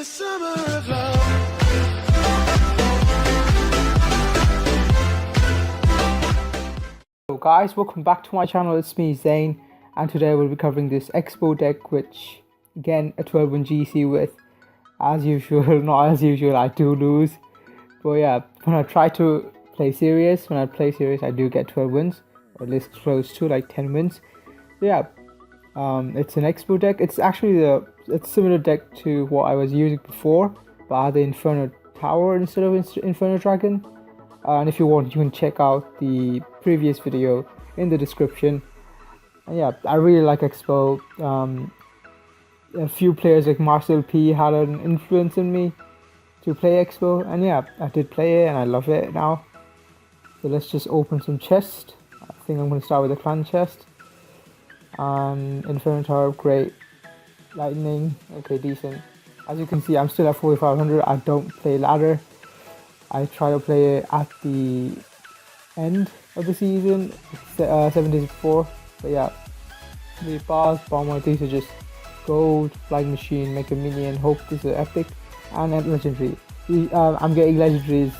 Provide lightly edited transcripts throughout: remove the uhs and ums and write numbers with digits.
the summer of love. Hello guys, welcome back to my channel. It's me, Zane, and today we'll be covering this Expo deck, which again a 12-1 GC with, as usual, not as usual, I do lose. But yeah, when I try to play serious, I do get 12 wins, or at least close to like 10 wins. So yeah, it's an Expo deck. It's actually it's similar deck to what I was using before, but I had the Inferno Tower instead of Inferno Dragon. And if you want, you can check out the previous video in the description. And yeah, I really like Expo. A few players like Marcel P had an influence in me to play Expo, and yeah, I did play it and I love it now. So let's just open some chests. I think I'm going to start with the clan chest. Inferno Tower, great. Lightning, okay, decent. As you can see, I'm still at 4500. I don't play ladder. I try to play it at the end of the season, 7 days before. But yeah, the bars, bomber, these are just gold, flying machine, make a minion, hope this is epic, and legendary. I'm getting legendaries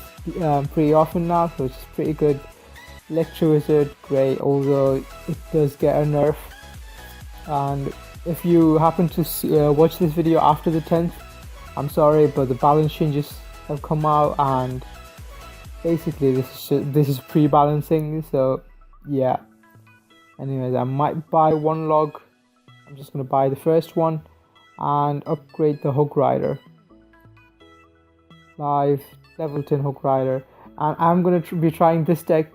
pretty often now, so it's pretty good. Lecture Wizard, great, although it does get a nerf. And if you happen to watch this video after the 10th, I'm sorry, but the balance changes have come out, and basically this is pre-balancing. So yeah, anyways, I might buy one log. I'm just gonna buy the first one and upgrade the Hook Rider, live level 10 Hook Rider, and I'm gonna be trying this deck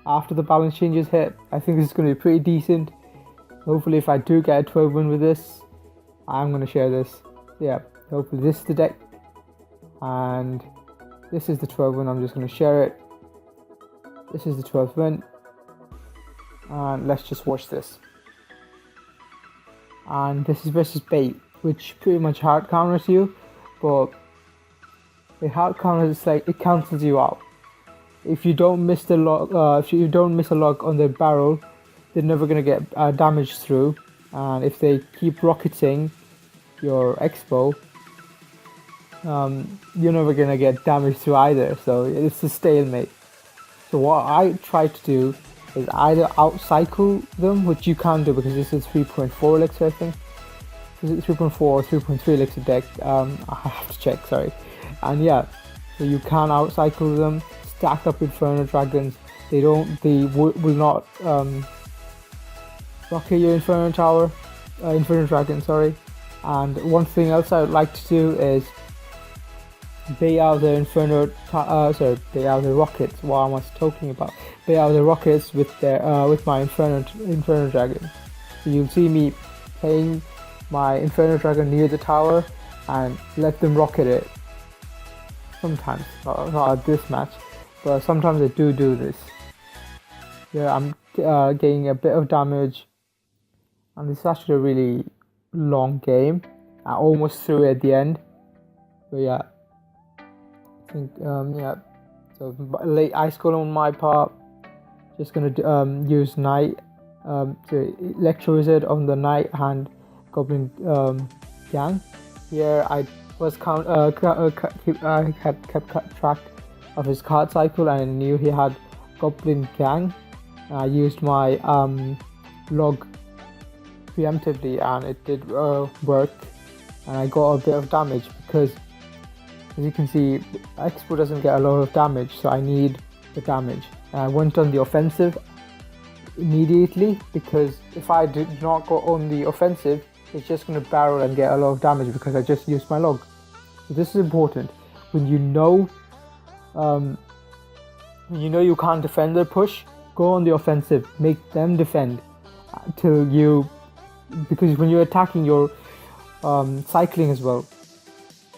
after the balance changes hit. I think this is gonna be pretty decent. Hopefully, if I do get a 12 win with this, I'm gonna share this. Yeah, hopefully this is the deck. And this is the 12 win. I'm just going to share it. This is the 12th win, and let's just watch this. And this is versus bait, which pretty much hard counters you, but the hard counters is like it cancels you out. If you don't miss the log, if you don't miss a log on the barrel, they're never going to get damage through. And if they keep rocketing your Expo, you're never gonna get damage through either, so it's a stalemate. So what I try to do is either outcycle them, which you can do because this is 3.4 elixir, I think. Is it 3.4 or 3.3 elixir deck? I have to check, sorry. And yeah, so you can outcycle them, stack up Inferno Dragons. They will not rocket your Inferno Tower, Inferno Dragon, sorry. And one thing else I would like to do is bait out the bait out the rockets. What am I talking about? Bait out the rockets with my Inferno Dragon. So you'll see me playing my Inferno Dragon near the tower and let them rocket it. Sometimes, not at this match, but sometimes I do this. Yeah, I'm getting a bit of damage, and this is actually a really long game. I almost threw it at the end, but yeah. I think yeah, so late Ice Golem on my part. Just gonna use Knight, Lecture Wizard on the Knight hand, Goblin Gang. Here I was I had kept track of his card cycle, and I knew he had Goblin Gang. I used my log preemptively, and it did work, and I got a bit of damage because, as you can see, Expo doesn't get a lot of damage, so I need the damage. And I went on the offensive immediately, because if I did not go on the offensive, it's just going to barrel and get a lot of damage because I just used my log. So this is important. When you know you can't defend their push, go on the offensive, make them defend till you, because when you're attacking, you're cycling as well.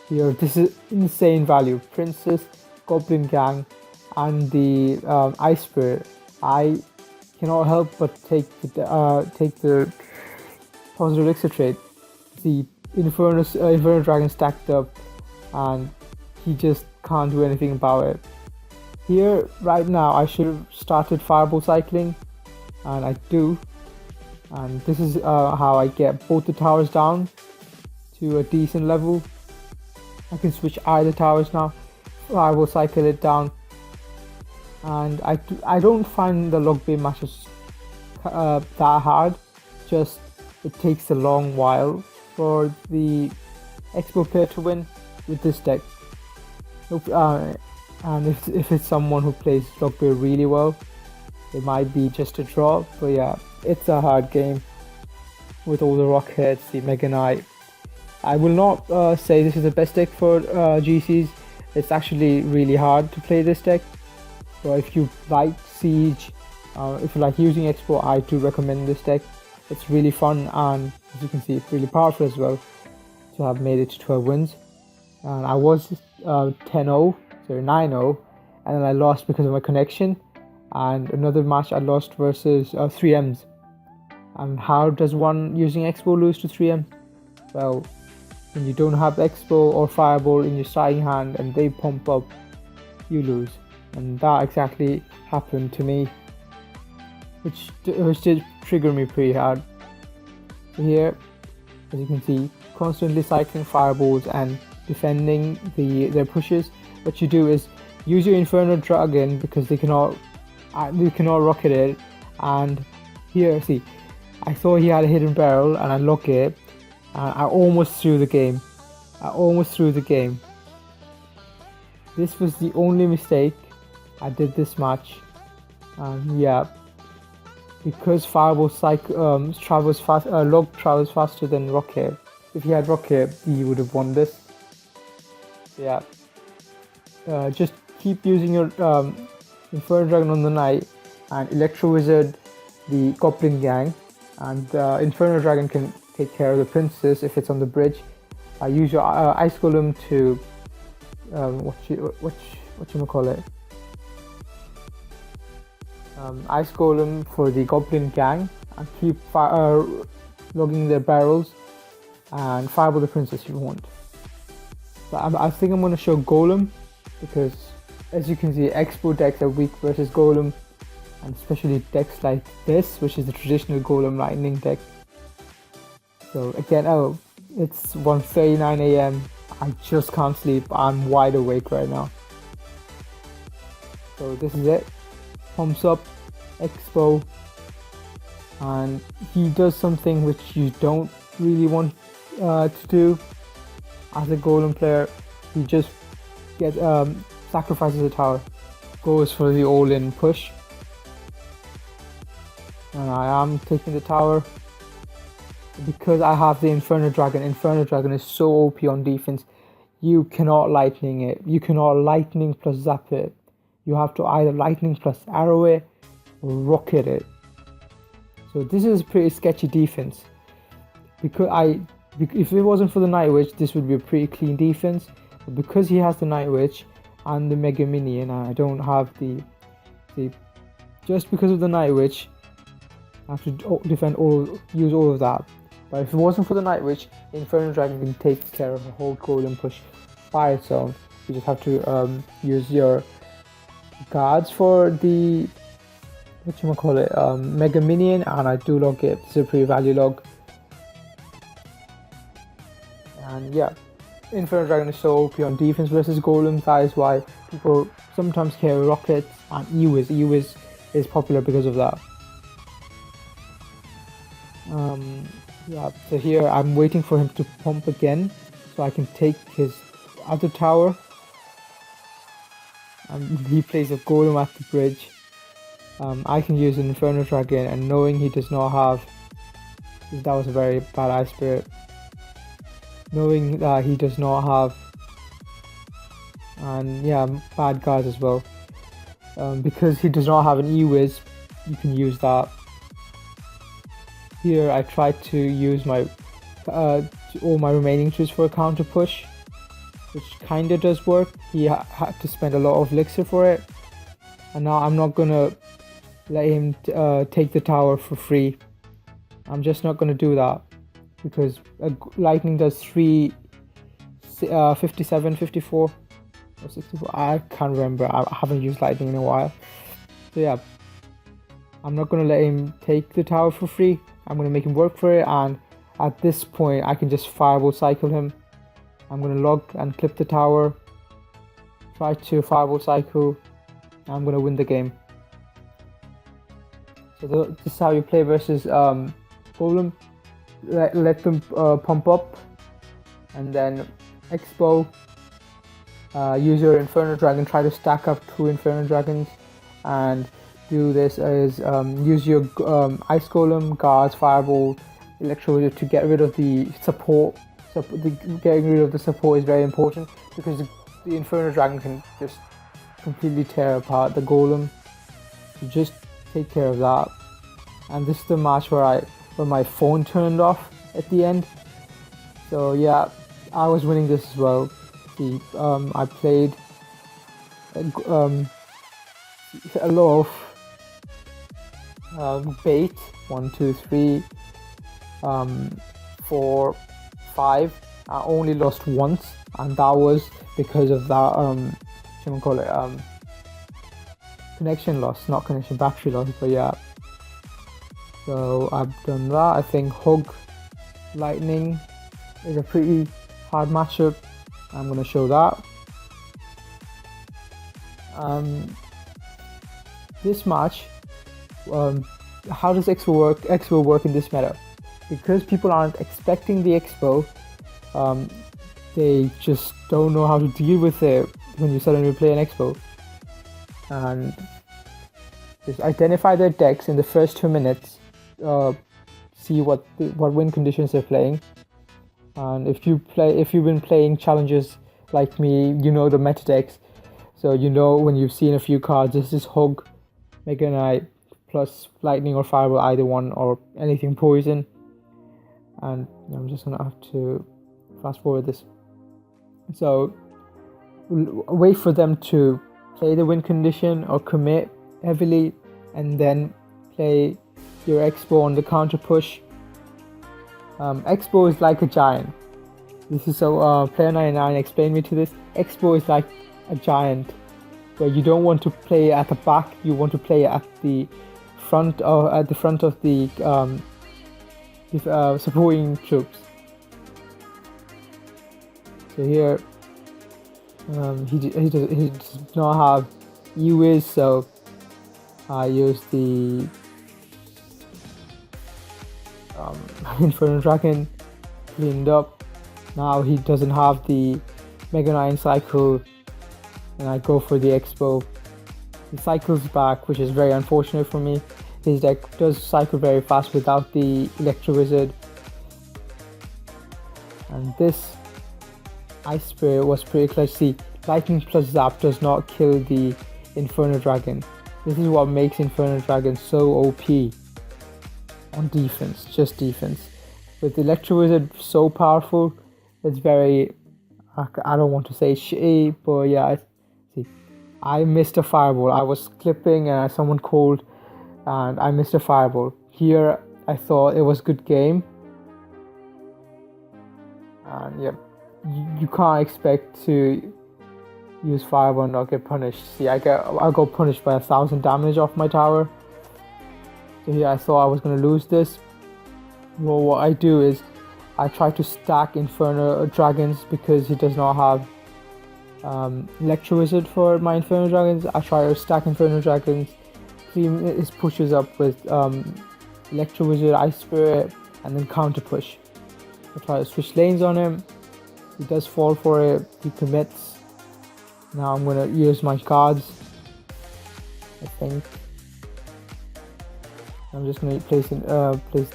Here, this is insane value. Princess, Goblin Gang, and the Ice Spirit. I cannot help but take the positive elixir trade. The Inferno Dragon stacked up, and he just can't do anything about it. Here, right now, I should have started Fireball cycling, and I do. And this is how I get both the towers down to a decent level. I can switch either towers now. I will cycle it down, and I don't find the log bait matches that hard. Just it takes a long while for the Expo player to win with this deck. And if it's someone who plays log bait really well, it might be just a draw. But yeah, it's a hard game with all the rockheads, the Mega Knight. I will not say this is the best deck for GCs. It's actually really hard to play this deck. So if you like Siege, if you like using Expo, I do recommend this deck. It's really fun, and as you can see, it's really powerful as well. So I've made it to 12 wins. And I was 10-0, sorry 9-0, and then I lost because of my connection. And another match I lost versus 3Ms. And how does one using Expo lose to 3M? Well, when you don't have Expo or Fireball in your starting hand and they pump up, you lose. And that exactly happened to me, which did trigger me pretty hard. So here, as you can see, constantly cycling Fireballs and defending their pushes. What you do is use your Inferno Dragon because they cannot rocket it. And here, see, I thought he had a hidden barrel and I lock it. I almost threw the game. This was the only mistake I did this match. Yeah, because Fireball travels fast, Log travels faster than Rocket. If he had Rocket, he would have won this. Yeah. Just keep using your Inferno Dragon on the Knight and Electro Wizard the Goblin Gang, and Inferno Dragon can take care of the princess if it's on the bridge. Use your Ice Golem to what you call it? Ice Golem for the Goblin Gang, and keep logging their barrels and fireball the princess if you want. But I think I'm going to show Golem because, as you can see, Expo decks are weak versus Golem, and especially decks like this, which is the traditional Golem Lightning deck. So again, it's 1:39 AM. I just can't sleep. I'm wide awake right now. So this is it. Pumps up Expo, and he does something which you don't really want to do as a Golem player. He just sacrifices a tower, goes for the all-in push, and I am taking the tower because I have the Inferno Dragon. Inferno Dragon is so OP on defense. You cannot lightning it. You cannot lightning plus zap it. You have to either lightning plus arrow it or rocket it. So this is pretty sketchy defense. Because if it wasn't for the Night Witch, this would be a pretty clean defense. But because he has the Night Witch and the Mega Minion, and I don't have the just because of the Night Witch, I have to use all of that. But if it wasn't for the Night Witch, Inferno Dragon can take care of a whole Golem push by its own. You just have to use your guards for the Mega Minion, and I do log it. It's a pretty value log. And yeah, Inferno Dragon is so OP on defense versus Golem. That is why people sometimes carry rockets, and E-Wiz. E-Wiz is popular because of that. Yeah, so here I'm waiting for him to pump again so I can take his other tower. He plays a Golem at the bridge. I can use an Inferno Dragon, and knowing he does not have, that was a very bad Ice Spirit. Knowing that he does not have, and yeah, bad guards as well. Because he does not have an E-Wiz, you can use that. Here I tried to use my all my remaining trees for a counter push, which kinda does work. He had to spend a lot of elixir for it, and now I'm not gonna let him take the tower for free. I'm just not gonna do that because lightning does 57, 54 or 64. I can't remember. I haven't used lightning in a while. So yeah, I'm not gonna let him take the tower for free. I'm going to make him work for it, and at this point I can just fireball cycle him I'm gonna log and clip the tower, try to fireball cycle, and I'm gonna win the game. So this is how you play versus Golem. Let them pump up, and then expo. Use your Inferno Dragon. Try to stack up 2 Inferno Dragons, and do this as use your Ice Golem, Guards, Fireball, Electro Wizard to get rid of the support. Getting rid of the support is very important because the Inferno Dragon can just completely tear apart the Golem. So just take care of that. And this is the match where my phone turned off at the end. So yeah, I was winning this as well. I played a lot of bait, 1, 2, 3, 4, 5. I only lost once, and that was because of that connection loss, not connection, battery loss. But yeah, so I've done that. I think Hug Lightning is a pretty hard matchup. I'm gonna show that. This match, how does Expo work in this meta? Because people aren't expecting the Expo, they just don't know how to deal with it when you suddenly play an Expo. And just identify their decks in the first 2 minutes, see what win conditions they're playing. And if you've been playing challenges like me, you know the meta decks. So you know when you've seen a few cards, this is Hug, Mega Knight, plus Lightning or Fireball, either one, or anything poison. And I'm just gonna have to fast forward this. So wait for them to play the win condition or commit heavily, and then play your Expo on the counter push. Expo is like a giant. This is so Player 99 explained me to this. Expo is like a giant, where you don't want to play at the back, you want to play at the front of the supporting troops. So here, he does not have E-Wiz, so I use the Inferno Dragon, cleaned up. Now he doesn't have the Mega 9 cycle, and I go for the Expo. He cycles back, which is very unfortunate for me. His deck does cycle very fast without the Electro Wizard. And this Ice Spirit was pretty clutch. See, Lightning plus Zap does not kill the Inferno Dragon. This is what makes Inferno Dragon so OP on defense, just defense. With the Electro Wizard so powerful, it's very, I don't want to say shitty, but yeah, see, I missed a Fireball. I was clipping and someone called and I missed a Fireball. Here, I thought it was a good game. And yeah, you can't expect to use Fireball and not get punished. See, I got punished by 1,000 damage off my tower. So here I thought I was going to lose this. Well, what I do is I try to stack Inferno Dragons because he does not have Electro Wizard for my Inferno Dragons. I try to stack Inferno Dragons, clean his pushes up with Electro Wizard, Ice Spirit, and then counter push. I try to switch lanes on him. He does fall for it. He commits. Now I'm gonna use my cards. I think I'm just gonna place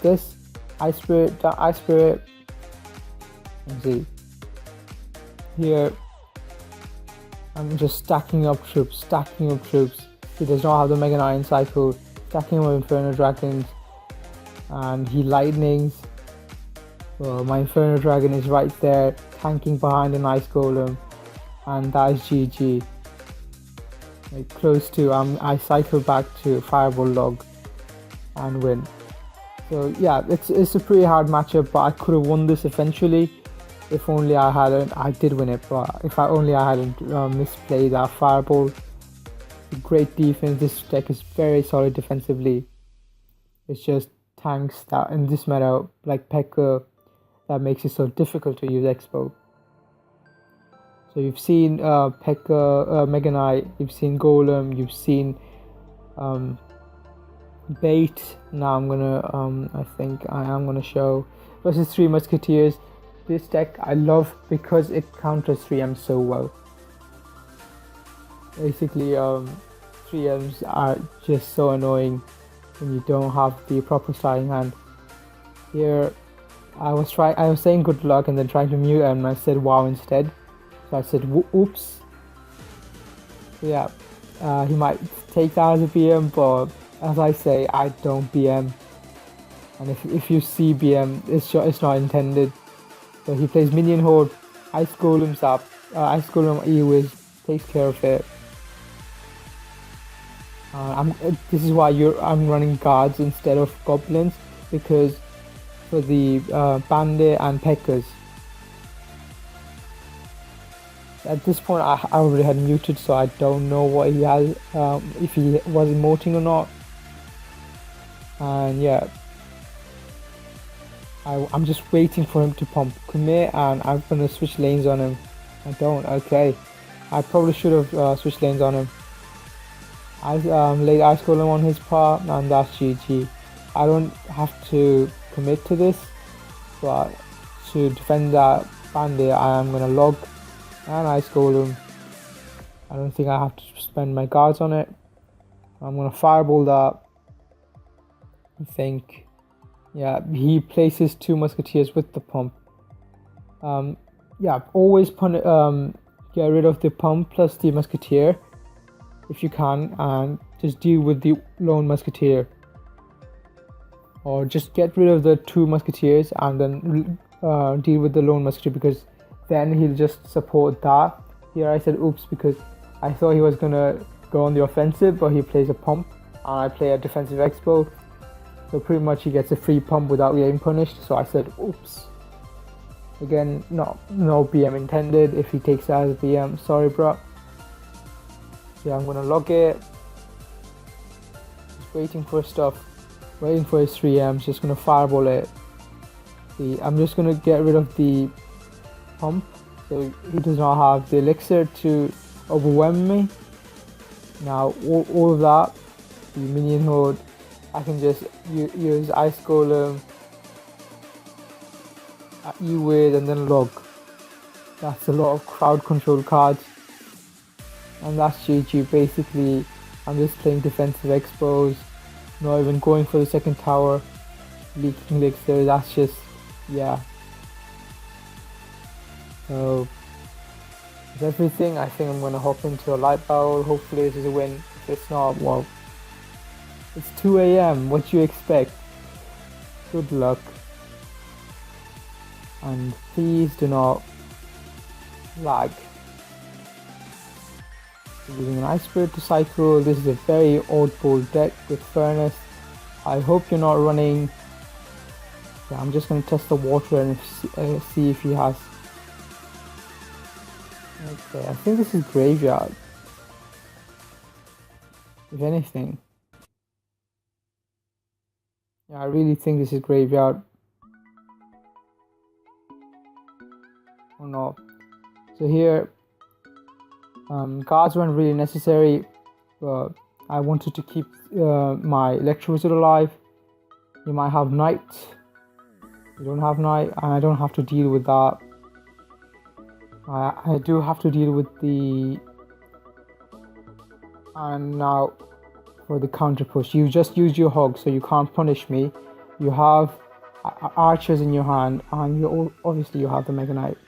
this Ice Spirit, and see here. I'm just stacking up troops. He does not have the Mega 9 cycle. Stacking up Inferno Dragons, and he lightnings. So my Inferno Dragon is right there, tanking behind an Ice Golem, and that is GG. Like close to, I cycle back to Fireball Log and win. So yeah, it's a pretty hard matchup, but I could have won this eventually if only I did win it, but if I hadn't misplayed that Fireball. Great defense. This deck is very solid defensively. It's just tanks that in this meta, like Pekka, that makes it so difficult to use Expo. So you've seen Pekka, Mega Knight, you've seen Golem, you've seen Bait. Now I think I am gonna show versus 3 Musketeers. This deck I love because it counters 3M so well. Basically, 3Ms are just so annoying when you don't have the proper starting hand. Here, I was saying good luck and then trying to mute him, and I said wow instead. So I said oops. Yeah, he might take that as a BM, but as I say, I don't BM. And if you see BM, it's not intended. So he plays Minion Horde, Ice Golem Zap, Ice Golem E-Wiz takes care of it. This is why I'm running guards instead of goblins, because for the Bandit and Peckers. At this point I already had muted, so I don't know what he has, if he was emoting or not. And yeah, I'm just waiting for him to pump commit, and I'm gonna switch lanes on him. I don't, okay. I probably should have switched lanes on him. I laid Ice Golem on his part, and that's GG. I don't have to commit to this, but to defend that Bandit, I am gonna log and Ice Golem. I don't think I have to spend my guards on it. I'm gonna fireball that. I think, yeah, he places 2 Musketeers with the pump. Yeah, always get rid of the pump plus the Musketeer if you can, and just deal with the lone Musketeer. Or just get rid of the 2 Musketeers and then deal with the lone Musketeer, because then he'll just support that. Here I said oops because I thought he was gonna go on the offensive, but he plays a pump and I play a defensive expo. So pretty much he gets a free pump without getting punished, so I said oops. Again, no BM intended. If he takes that as a BM, sorry bro. Yeah, I'm gonna log it. Just waiting for stuff. Waiting for his 3Ms, just gonna fireball it. I'm just gonna get rid of the pump, so he does not have the elixir to overwhelm me. Now all of that, the Minion Horde, I can just use Ice Golem, E-Wiz, and then log. That's a lot of crowd control cards, and that's GG. Basically, I'm just playing defensive expos, not even going for the second tower, leaking elixir. That's just, yeah. So that's everything. I think I'm gonna hop into a light bowl. Hopefully this is a win. If it's not, well, it's 2 AM. What do you expect? Good luck. And please do not lag. Using an Ice Spirit to cycle. This is a very oddball deck with Furnace. I hope you're not running. Yeah, I'm just going to test the water and see if he has. Okay, I think this is Graveyard. If anything. Yeah, I really think this is Graveyard. Oh no. So here, guards weren't really necessary, but I wanted to keep my Electro Wizard alive. You might have Knight. You don't have Knight, and I don't have to deal with that. I do have to deal with the... And now for the counter push, you just use your hog, so you can't punish me. You have archers in your hand, and obviously you have the Mega Knight.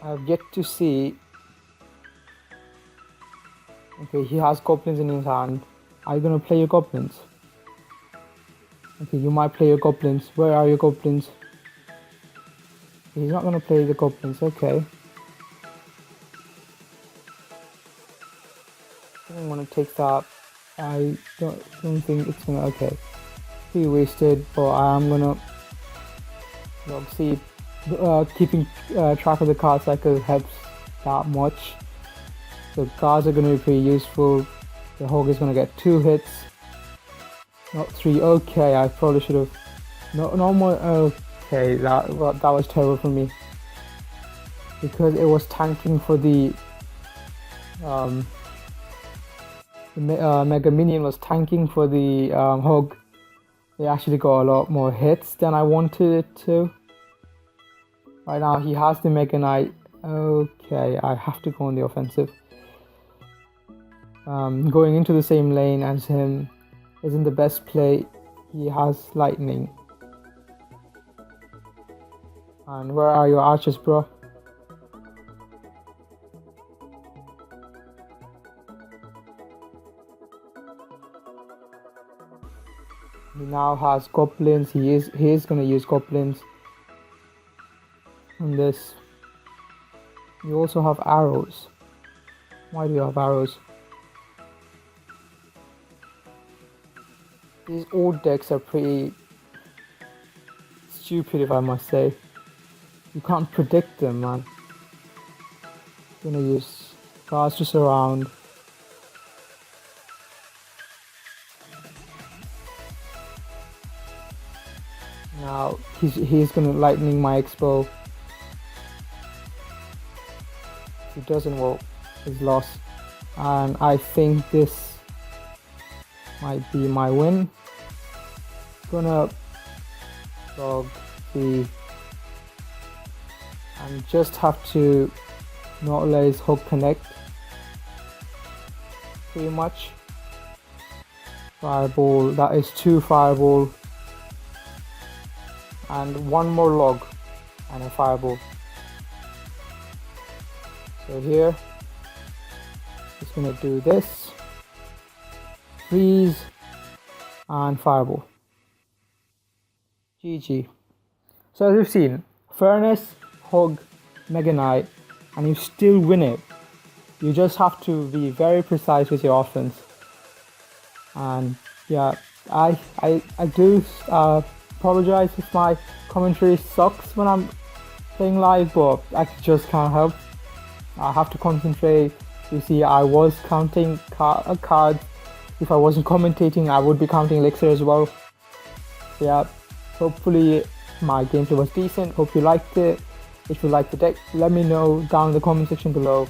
I've yet to see. Okay, he has goblins in his hand. Are you gonna play your goblins? Okay, you might play your goblins. Where are your goblins? He's not gonna play the goblins. Okay. I don't want to take that. I don't think it's gonna. Okay. He wasted, but I am gonna. See. Keeping track of the card cycle helps that much. So cards are going to be pretty useful. The hog is going to get 2 hits, not 3. Okay, I probably should have. No more. Okay, Okay, that was terrible for me because it was tanking for the Mega Minion was tanking for the Hog. It actually got a lot more hits than I wanted it to. Right now he has the Mega Knight. Okay, I have to go on the offensive. Going into the same lane as him isn't the best play. He has lightning. And where are your archers, bro? He now has goblins. He is gonna use goblins on this. You also have arrows. Why do you have arrows? These old decks are pretty stupid, if I must say. You can't predict them, man. Gonna use cards to surround. Now he's gonna lightning my expo. If he doesn't, well, he's lost. And I think this might be my win. Gonna log the and just have to not let his hook connect. Pretty much. Fireball, that is 2 fireball. And 1 more log and a fireball. So here, just gonna do this, freeze, and fireball. GG. So as we've seen, Furnace, Hog, Mega Knight, and you still win it. You just have to be very precise with your offense. And yeah, I do apologize if my commentary sucks when I'm playing live, but I just can't help. I have to concentrate. You see, I was counting cards. If I wasn't commentating, I would be counting elixir as well. Yeah, hopefully my gameplay was decent. Hope you liked it. If you liked the deck, let me know down in the comment section below.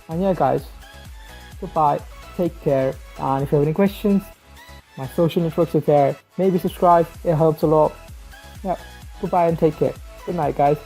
And yeah guys, goodbye, take care, and if you have any questions, my social networks are there. Maybe subscribe, it helps a lot. Yeah, goodbye and take care. Good night guys.